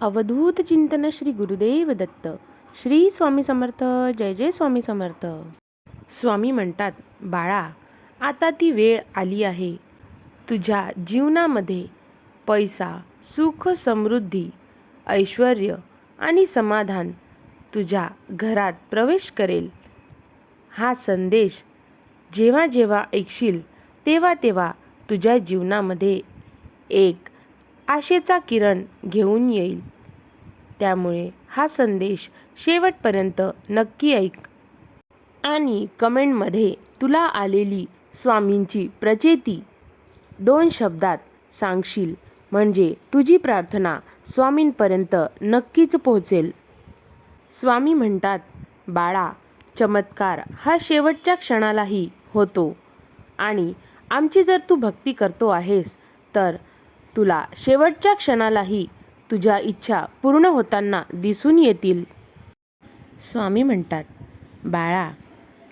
अवधूत चिंतन श्री गुरुदेव दत्त. श्री स्वामी समर्थ. जय जय स्वामी समर्थ. स्वामी म्हणतात, बाळा, आता ती वेळ आली आहे. तुझ्या जीवनामध्ये पैसा, सुख, समृद्धी, ऐश्वर्य आणि समाधान तुझ्या घरात प्रवेश करेल. हा संदेश जेव्हा जेव्हा ऐकशील तेव्हा तेव्हा तुझ्या जीवनामध्ये एक आशेचा किरण घेऊन येईल. त्यामुळे हा संदेश शेवटपर्यंत नक्की ऐक आणि कमेंटमध्ये तुला आलेली स्वामींची प्रचिती 2 शब्दात सांगशील, म्हणजे तुझी प्रार्थना स्वामींपर्यंत नक्कीच पोहोचेल. स्वामी म्हणतात, बाळा, चमत्कार हा शेवटच्या क्षणालाही होतो आणि आमची जर तू भक्ती करतो आहेस तर तुला शेवटच्या क्षणालाही तुझ्या इच्छा पूर्ण होताना दिसून येतील. स्वामी म्हणतात, बाळा,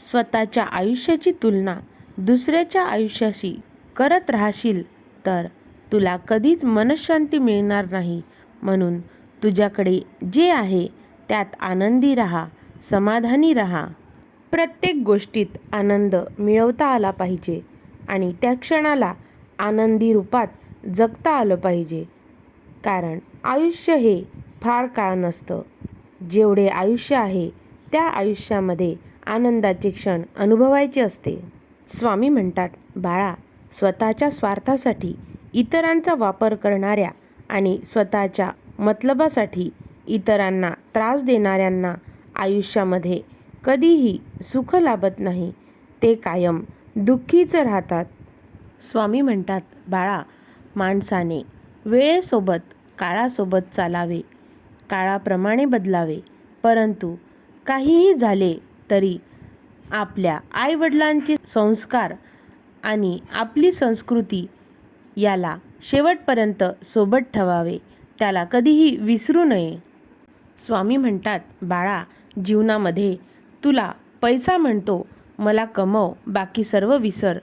स्वतःच्या आयुष्याची तुलना दुसऱ्याच्या आयुष्याशी करत राहशील तर तुला कधीच मनःशांती मिळणार नाही. म्हणून तुझ्याकडे जे आहे त्यात आनंदी राहा, समाधानी राहा. प्रत्येक गोष्टीत आनंद मिळवता आला पाहिजे आणि त्या क्षणाला आनंदी रूपात जगता आलं पाहिजे. कारण आयुष्य हे फार काळ नसतं. जेवढे आयुष्य आहे त्या आयुष्यामध्ये आनंदाचे क्षण अनुभवायचे असते. स्वामी म्हणतात, बाळा, स्वतःच्या स्वार्थासाठी इतरांचा वापर करणाऱ्या आणि स्वतःच्या मतलबासाठी इतरांना त्रास देणाऱ्यांना आयुष्यामध्ये कधीही सुख लाभत नाही. ते कायम दुःखीच राहतात. स्वामी म्हणतात, बाळा, माणसाने वेळेसोबत काळासोबत चालावे, काळाप्रमाणे बदलावे. परंतु काहीही झाले तरी आपल्या आईवडिलांचे संस्कार आणि आपली संस्कृती याला शेवटपर्यंत सोबत ठेवावे, त्याला कधीही विसरू नये. स्वामी म्हणतात, बाळा, जीवनामध्ये तुला पैसा म्हणतो मला कमव, बाकी सर्व विसर.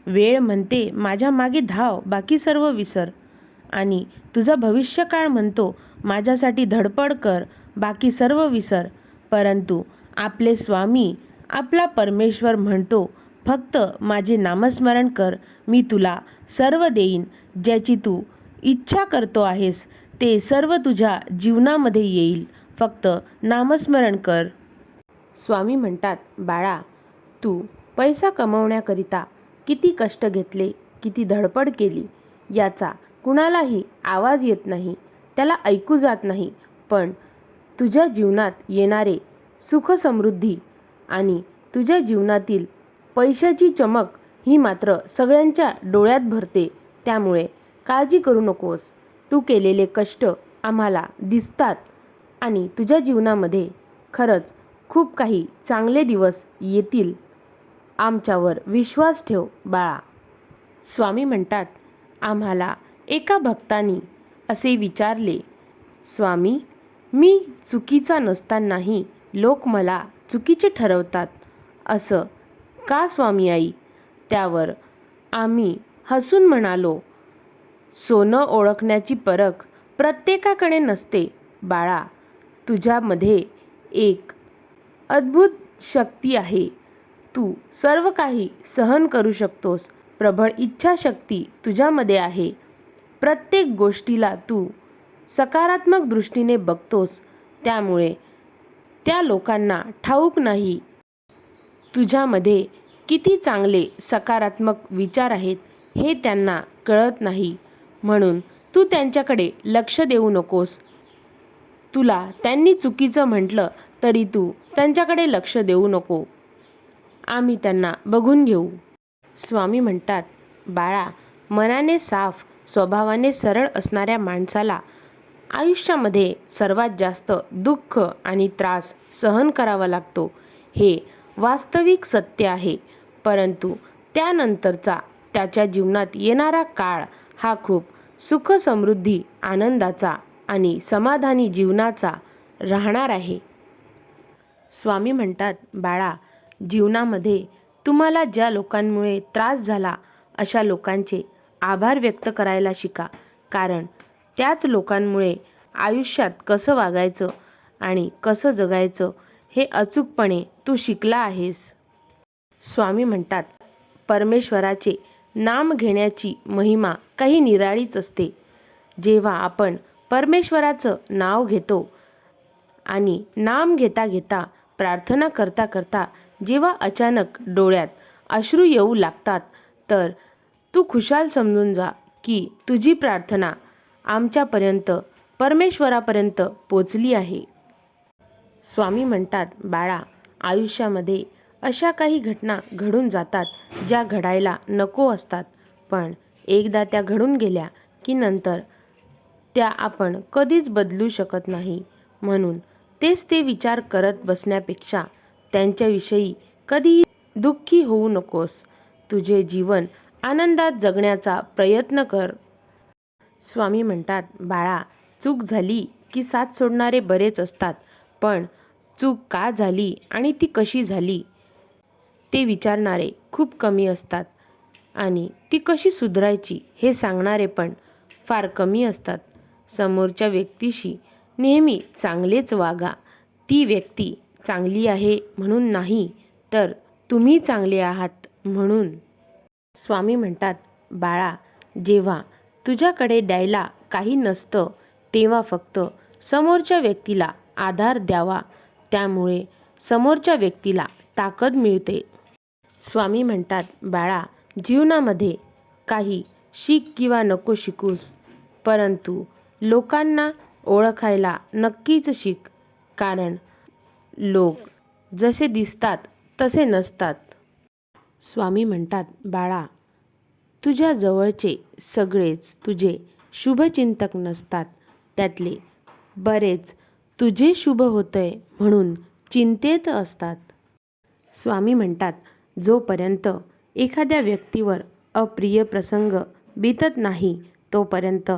वेळ म्हणते माझ्या मागे धाव, बाकी सर्व विसर. आणि तुझा भविष्यकाळ म्हणतो माझ्यासाठी धडपड कर, बाकी सर्व विसर. परंतु आपले स्वामी, आपला परमेश्वर म्हणतो, फक्त माझे नामस्मरण कर, मी तुला सर्व देईन. ज्याची तू इच्छा करतो आहेस ते सर्व तुझ्या जीवनामध्ये येईल. फक्त नामस्मरण कर. स्वामी म्हणतात, बाळा, तू पैसा कमवण्याकरिता किती कष्ट घेतले, किती धडपड केली याचा कुणालाही आवाज येत नाही, त्याला ऐकू जात नाही. पण तुझ्या जीवनात येणारे सुख, समृद्धी आणि तुझ्या जीवनातील पैशाची चमक ही मात्र सगळ्यांच्या डोळ्यात भरते. त्यामुळे काळजी करू नकोस. तू केलेले कष्ट आम्हाला दिसतात आणि तुझ्या जीवनामध्ये खरंच खूप काही चांगले दिवस येतील. आमच्यावर विश्वास ठेव बाळा. स्वामी म्हणतात, आम्हाला एका भक्तानी असे विचारले, स्वामी, मी चुकीचा नसतानाही लोक मला चुकीचे ठरवतात, असं का स्वामी आई? त्यावर आम्ही हसून म्हणालो, सोनं ओळखण्याची परख प्रत्येकाकडे नसते बाळा. तुझ्यामध्ये एक अद्भुत शक्ती आहे. तू सर्व काही सहन करू शकतोस. प्रबळ इच्छाशक्ती तुझ्यामध्ये आहे. प्रत्येक गोष्टीला तू सकारात्मक दृष्टीने बघतोस. त्यामुळे त्या लोकांना ठाऊक नाही तुझ्यामध्ये किती चांगले सकारात्मक विचार आहेत, हे त्यांना कळत नाही. म्हणून तू त्यांच्याकडे लक्ष देऊ नकोस. तुला त्यांनी चुकीचं म्हटलं तरी तू त्यांच्याकडे लक्ष देऊ नको. आम्ही त्यांना बघून घेऊ. स्वामी म्हणतात, बाळा, मनाने साफ, स्वभावाने सरळ असणाऱ्या माणसाला आयुष्यामध्ये सर्वात जास्त दुःख आणि त्रास सहन करावा लागतो. हे वास्तविक सत्य आहे. परंतु त्यानंतरचा त्याच्या जीवनात येणारा काळ हा खूप सुख, समृद्धी, आनंदाचा आणि समाधानी जीवनाचा राहणार आहे. स्वामी म्हणतात, बाळा, जीवनामध्ये तुम्हाला ज्या लोकांमुळे त्रास झाला अशा लोकांचे आभार व्यक्त करायला शिका. कारण त्याच लोकांमुळे आयुष्यात कसं वागायचं आणि कसं जगायचं हे अचूकपणे तू शिकला आहेस. स्वामी म्हणतात, परमेश्वराचे नाम घेण्याची महिमा काही निराळीच असते. जेव्हा आपण परमेश्वराचं नाव घेतो आणि नाम घेता घेता, प्रार्थना करता करता जेव्हा अचानक डोळ्यात अश्रू येऊ लागतात, तर तू खुशाल समजून जा की तुझी प्रार्थना आमच्यापर्यंत, परमेश्वरापर्यंत पोचली आहे. स्वामी म्हणतात, बाळा, आयुष्यामध्ये अशा काही घटना घडून जातात ज्या घडायला नको असतात, पण एकदा त्या घडून गेल्या की नंतर त्या आपण कधीच बदलू शकत नाही. म्हणून तेच ते विचार करत बसण्यापेक्षा त्यांच्याविषयी कधीही दुःखी होऊ नकोस. तुझे जीवन आनंदात जगण्याचा प्रयत्न कर. स्वामी म्हणतात, बाळा, चूक झाली की साथ सोडणारे बरेच असतात, पण चूक का झाली आणि ती कशी झाली ते विचारणारे खूप कमी असतात आणि ती कशी सुधारायची हे सांगणारे पण फार कमी असतात. समोरच्या व्यक्तीशी नेहमी चांगलेच वागा. ती व्यक्ती चांगली आहे म्हणून नाही, तर तुम्ही चांगले आहात म्हणून. स्वामी म्हणतात, बाळा, जेव्हा तुझ्याकडे द्यायला काही नसतं तेव्हा फक्त समोरच्या व्यक्तीला आधार द्यावा. त्यामुळे समोरच्या व्यक्तीला ताकद मिळते. स्वामी म्हणतात, बाळा, जीवनामध्ये काही शिक किंवा नको शिकूस, परंतु लोकांना ओळखायला नक्कीच शिक. कारण लोक जसे दिसतात तसे नसतात. स्वामी म्हणतात, बाळा, तुझ्या जवळचे सगळेच तुझे शुभचिंतक नसतात. त्यातले बरेच तुझे शुभ होतंय म्हणून चिंतेत असतात. स्वामी म्हणतात, जोपर्यंत एखाद्या व्यक्तीवर अप्रिय प्रसंग बीतत नाही तोपर्यंत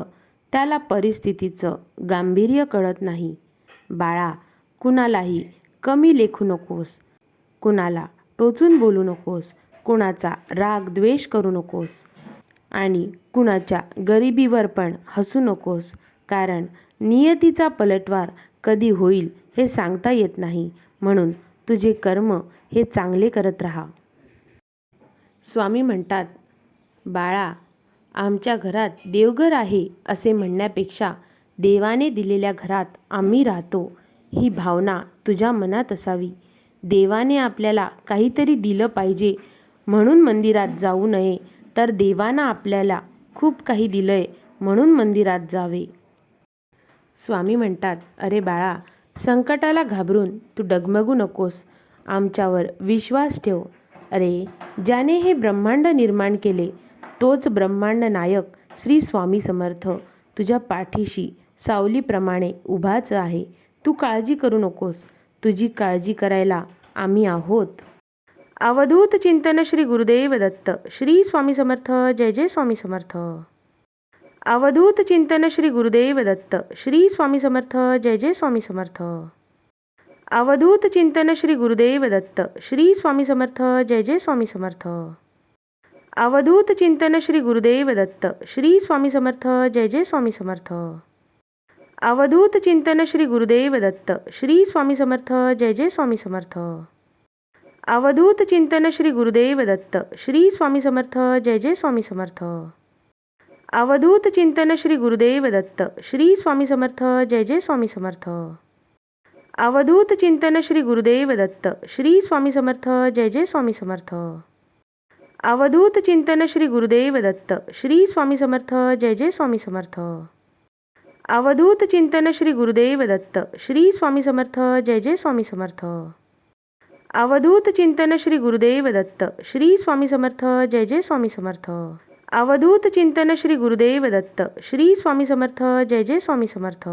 त्याला परिस्थितीचं गांभीर्य कळत नाही. बाळा, कुणालाही कमी लेखू नकोस, कुणाला टोचून बोलू नकोस, कुणाचा राग द्वेष करू नकोस आणि कुणाच्या गरिबीवर पण हसू नकोस. कारण नियतीचा पलटवार कधी होईल हे सांगता येत नाही. म्हणून तुझे कर्म हे चांगले करत राहा. स्वामी म्हणतात, बाळा, आमच्या घरात देवघर आहे असे म्हणण्यापेक्षा देवाने दिलेल्या घरात आम्ही राहतो ही भावना तुझ्या मनात असावी. देवाने आपल्याला काहीतरी दिलं पाहिजे म्हणून मंदिरात जाऊ नये, तर देवानं आपल्याला खूप काही दिलंय म्हणून मंदिरात जावे. स्वामी म्हणतात, अरे बाळा, संकटाला घाबरून तू डगमगू नकोस. आमच्यावर विश्वास ठेव. अरे, ज्याने हे ब्रह्मांड निर्माण केले तोच ब्रह्मांड नायक श्री स्वामी समर्थ तुझ्या पाठीशी सावलीप्रमाणे उभाच आहे. तू काळजी करू नकोस. तुझी काळजी करायला आम्ही आहोत. अवधूत चिंतन श्री गुरुदेव दत्त. श्री स्वामी समर्थ. जय जय स्वामी समर्थ. अवधूत चिंतन श्री गुरुदेव दत्त. श्री स्वामी समर्थ. जय जय स्वामी समर्थ. अवधूत चिंतन श्री गुरुदेव दत्त. श्री स्वामी समर्थ. जय जय स्वामी समर्थ. अवधूत चिंतन श्री गुरुदेव दत्त. श्री स्वामी समर्थ. जय जय स्वामी समर्थ. अवधूत चिंतन श्री गुरुदेव दत्त. श्री स्वामी समर्थ. जय जय स्वामी समर्थ. अवधूत चिंतन श्री गुरुदेव दत्त. श्री स्वामी समर्थ. जय जय स्वामी समर्थ. अवधूत चिंतन श्री गुरुदेव दत्त. श्री स्वामी समर्थ. जय जय स्वामी समर्थ. अवधूत चिंतन श्री गुरुदेव दत्त. श्री स्वामी समर्थ. जय जय स्वामी समर्थ. अवधूत चिंतन श्री गुरुदेव दत्त. श्री स्वामी समर्थ. जय जय स्वामी समर्थ. अवधूत चिंतन श्री गुरुदेव दत्त. श्री स्वामी समर्थ. जय जय स्वामी समर्थ. अवधूत चिंतन श्री गुरुदेव दत्त. श्री स्वामी समर्थ. जय जय स्वामी समर्थ. अवधूत चिंतन श्री गुरुदेव दत्त. श्री स्वामी समर्थ. जय जय स्वामी समर्थ.